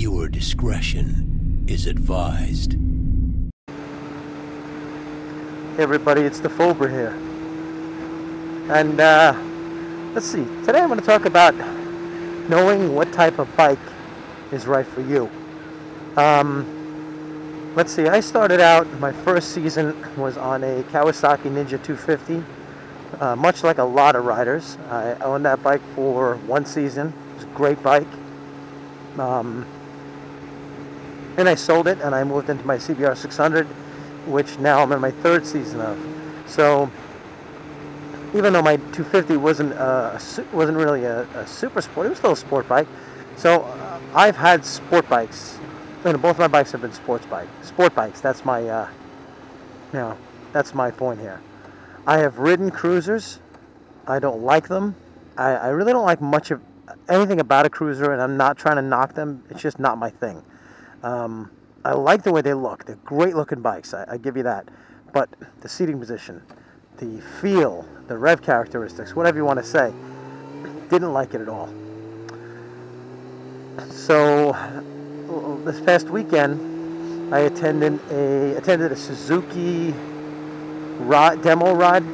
Viewer discretion is advised. Hey everybody, it's dafobra here. And let's see, today I'm going to talk about knowing what type of bike is right for you. Let's see, I started out, my first season was on a Kawasaki Ninja 250. Much like a lot of riders, I owned that bike for one season. It was a great bike. And I sold it and I moved into my CBR 600, which now I'm in my third season of. So even though my 250 wasn't really a super sport, it was still a sport bike. So I've had sport bikes. And both my bikes have been sport bikes. That's my that's my point here. I have ridden cruisers. I don't like them. I really don't like much of anything about a cruiser, and I'm not trying to knock them. It's just not my thing. I like the way they look. They're great looking bikes. I give you that. But the seating position, the feel, the rev characteristics, whatever you want to say, didn't like it at all. So this past weekend, I attended a Suzuki demo ride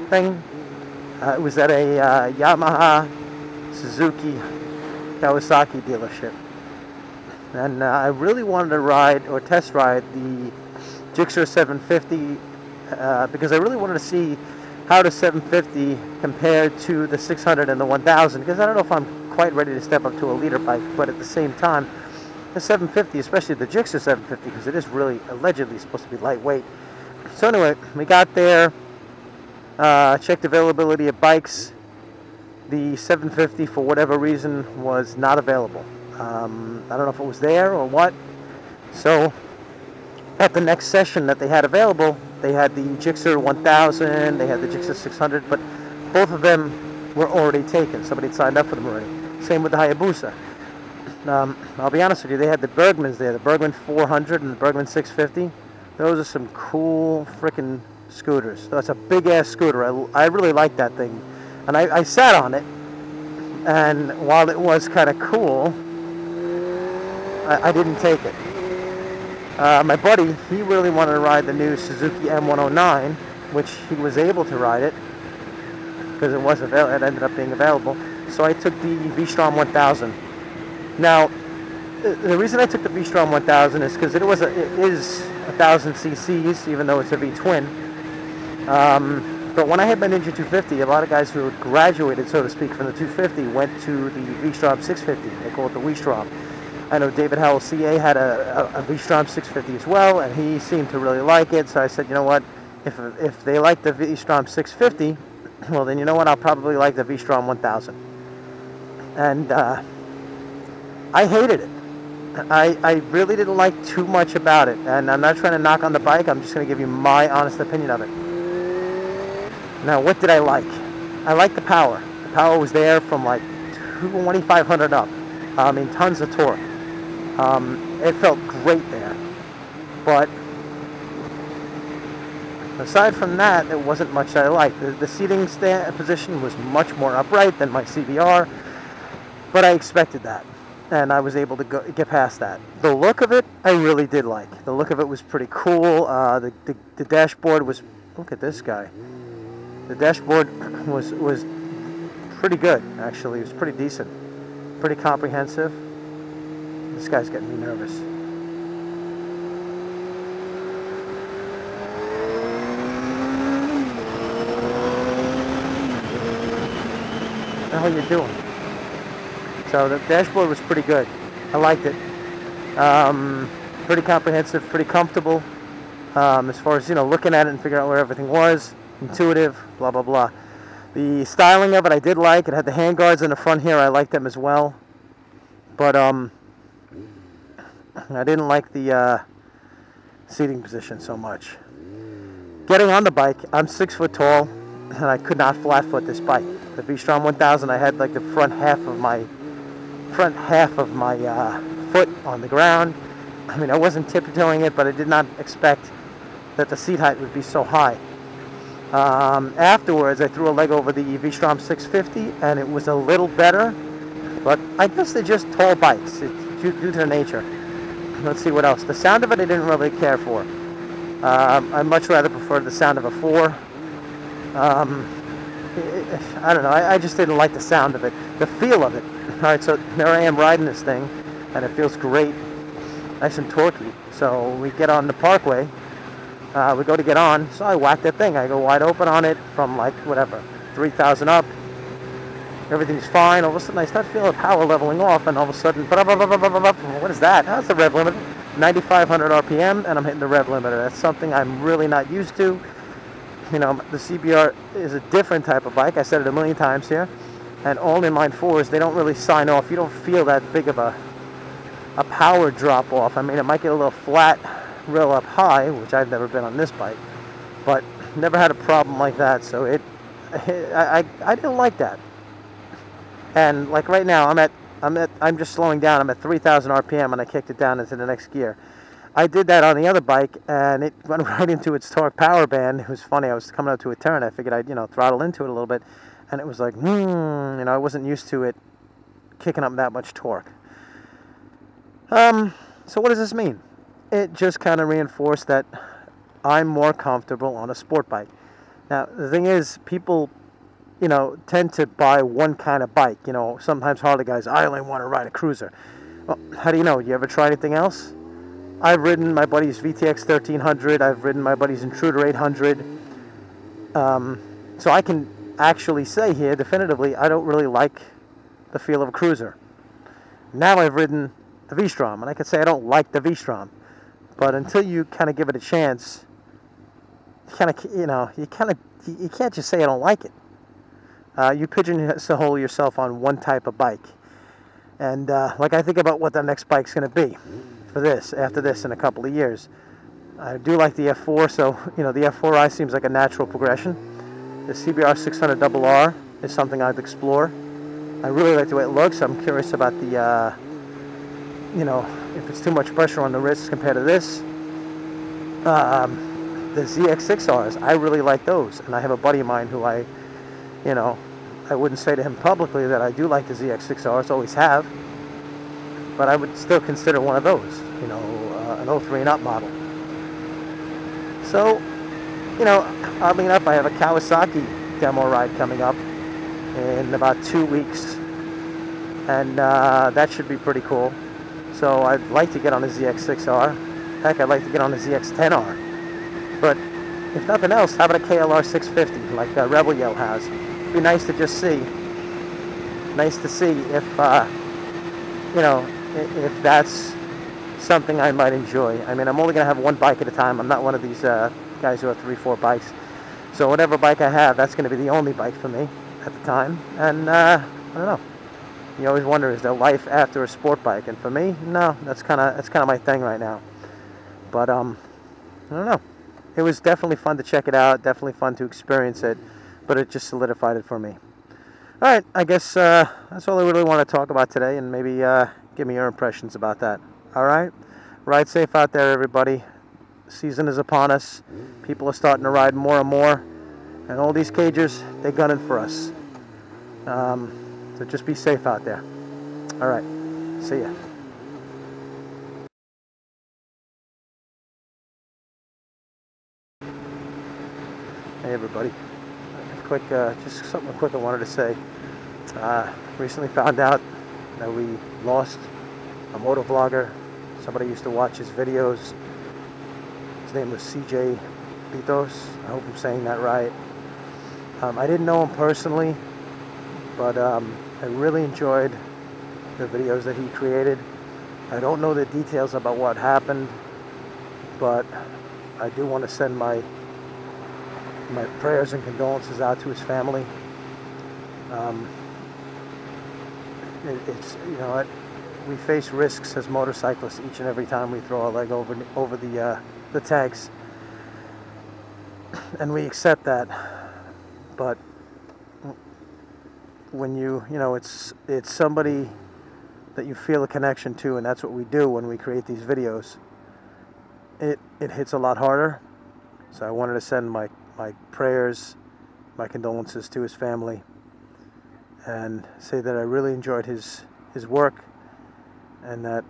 thing. It was at a Yamaha, Suzuki, Kawasaki dealership, and I really wanted to ride or test ride the Gixxer 750 because I really wanted to see how the 750 compared to the 600 and the 1000, because I don't know if I'm quite ready to step up to a liter bike, but at the same time, the 750, especially the Gixxer 750, because it is really allegedly supposed to be lightweight. So anyway, we got there, checked availability of bikes. The 750, for whatever reason, was not available. I don't know if it was there or what. So at the next session that they had available, they had the Gixxer 1000, they had the Gixxer 600, but both of them were already taken. Somebody had signed up for them already. Same with the Hayabusa. I'll be honest with you, they had the Bergmans there, the Bergman 400 and the Bergman 650. Those are some cool freaking scooters. That's a big-ass scooter. I really like that thing. And I sat on it, and while it was kind of cool, I didn't take it. My buddy, he really wanted to ride the new Suzuki M109, which he was able to ride it, because it ended up being available. So I took the Vstrom 1000. Now, the reason I took the Vstrom 1000 is because it is 1000 cc's, even though it's a V-twin. But when I had my Ninja 250, a lot of guys who had graduated, so to speak, from the 250 went to the V-Strom 650. They call it the V-Strom. I know David Howell CA had a V-Strom 650 as well, and he seemed to really like it. So I said, you know what, if they like the V-Strom 650, well then you know what, I'll probably like the V-Strom 1000. And I hated it. I really didn't like too much about it, and I'm not trying to knock on the bike. I'm just going to give you my honest opinion of it. Now, what did I like? I liked the power. The power was there from like 2,500 up. I mean, tons of torque. It felt great there. But aside from that, there wasn't much I liked. The seating position was much more upright than my CBR, but I expected that. And I was able to get past that. The look of it, I really did like. The look of it was pretty cool. The dashboard was, look at this guy. The dashboard was pretty good, actually. It was pretty decent. Pretty comprehensive. This guy's getting me nervous. What the hell are you doing? So the dashboard was pretty good. I liked it. Pretty comprehensive, pretty comfortable. As far as, looking at it and figuring out where everything was. Intuitive, blah, blah, blah. The styling of it I did like. It had the handguards in the front here. I liked them as well. But I didn't like the seating position so much. Getting on the bike, I'm 6 foot tall, and I could not flat foot this bike. The V-Strom 1000, I had like the front half of my foot on the ground. I mean, I wasn't tiptoeing it, but I did not expect that the seat height would be so high. Afterwards, I threw a leg over the V-Strom 650, and it was a little better, but I guess they're just tall bikes. due to the nature. Let's see what else. The sound of it I didn't really care for. I much rather prefer the sound of a 4. I don't know, I just didn't like the sound of it, the feel of it. Alright, so there I am riding this thing, and it feels great, nice and torquey. So we get on the parkway, we go to get on, so I whack that thing, I go wide open on it from like, whatever, 3,000 up, everything's fine. All of a sudden I start feeling power leveling off, and all of a sudden, what is that? That's the rev limiter, 9,500 RPM, and I'm hitting the rev limiter. That's something I'm really not used to. You know, the CBR is a different type of bike. I said it a million times here. And all inline 4s, they don't really sign off. You don't feel that big of a power drop off. I mean, it might get a little flat, real up high, which I've never been on this bike. But never had a problem like that. So I didn't like that. And like right now, I'm just slowing down. I'm at 3,000 RPM, and I kicked it down into the next gear. I did that on the other bike, and it went right into its torque power band. It was funny. I was coming out to a turn. I figured I'd, throttle into it a little bit, and it was like, I wasn't used to it kicking up that much torque. So what does this mean? It just kind of reinforced that I'm more comfortable on a sport bike. Now, the thing is, people, tend to buy one kind of bike. Sometimes Harley guys, I only want to ride a cruiser. Well, how do you know? You ever try anything else? I've ridden my buddy's VTX 1300. I've ridden my buddy's Intruder 800. So I can actually say here definitively I don't really like the feel of a cruiser. Now I've ridden the V-Strom, and I could say I don't like the V-Strom. But until you kind of give it a chance, you can't just say I don't like it. You pigeonhole yourself on one type of bike. And like I think about what the next bike's going to be. After this in a couple of years. I do like the F4, so the F4i seems like a natural progression. The CBR 600RR is something I'd explore. I really like the way it looks. I'm curious about the if it's too much pressure on the wrists compared to this. The ZX6Rs, I really like those, and I have a buddy of mine who I wouldn't say to him publicly that I do like the ZX6Rs, always have. But I would still consider one of those, an 03 and up model. So, oddly enough, I have a Kawasaki demo ride coming up in about 2 weeks. And that should be pretty cool. So I'd like to get on the ZX6R. Heck, I'd like to get on the ZX10R. But if nothing else, how about a KLR 650 like Rebel Yell has? It'd be nice to just see. Nice to see if, if that's something I might enjoy. I mean, I'm only going to have one bike at a time. I'm not one of these guys who have 3-4 bikes. So whatever bike I have, that's going to be the only bike for me at the time. And I don't know. You always wonder, is there life after a sport bike? And for me, no. That's kind of my thing right now. But I don't know. It was definitely fun to check it out. Definitely fun to experience it. But it just solidified it for me. All right, I guess that's all I really want to talk about today, and maybe give me your impressions about that. All right? Ride safe out there, everybody. Season is upon us. People are starting to ride more and more, and all these cagers, they're gunning for us. So just be safe out there. All right. See ya. Hey, everybody. Just something quick I wanted to say. Recently found out that we lost a motovlogger. Somebody used to watch his videos. His name was CJLittos. I hope I'm saying that right. I didn't know him personally, but I really enjoyed the videos that he created. I don't know the details about what happened, but I do want to send my prayers and condolences out to his family. We face risks as motorcyclists each and every time we throw our leg over the tags, and we accept that. But when it's somebody that you feel a connection to, and that's what we do when we create these videos, it hits a lot harder. So I wanted to send my prayers, my condolences to his family, and say that I really enjoyed his work, and that,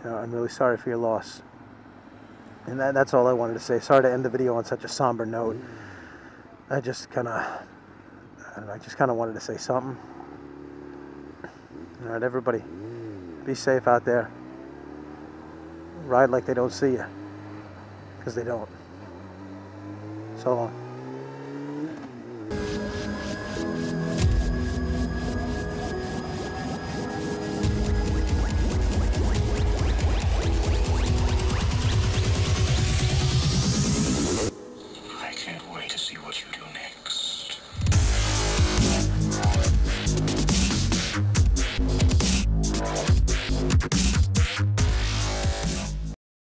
you know, I'm really sorry for your loss. And that's all I wanted to say. Sorry to end the video on such a somber note. I just kind of, I don't know, I just kind of wanted to say something. All right, everybody, be safe out there. Ride like they don't see you, because they don't. So long.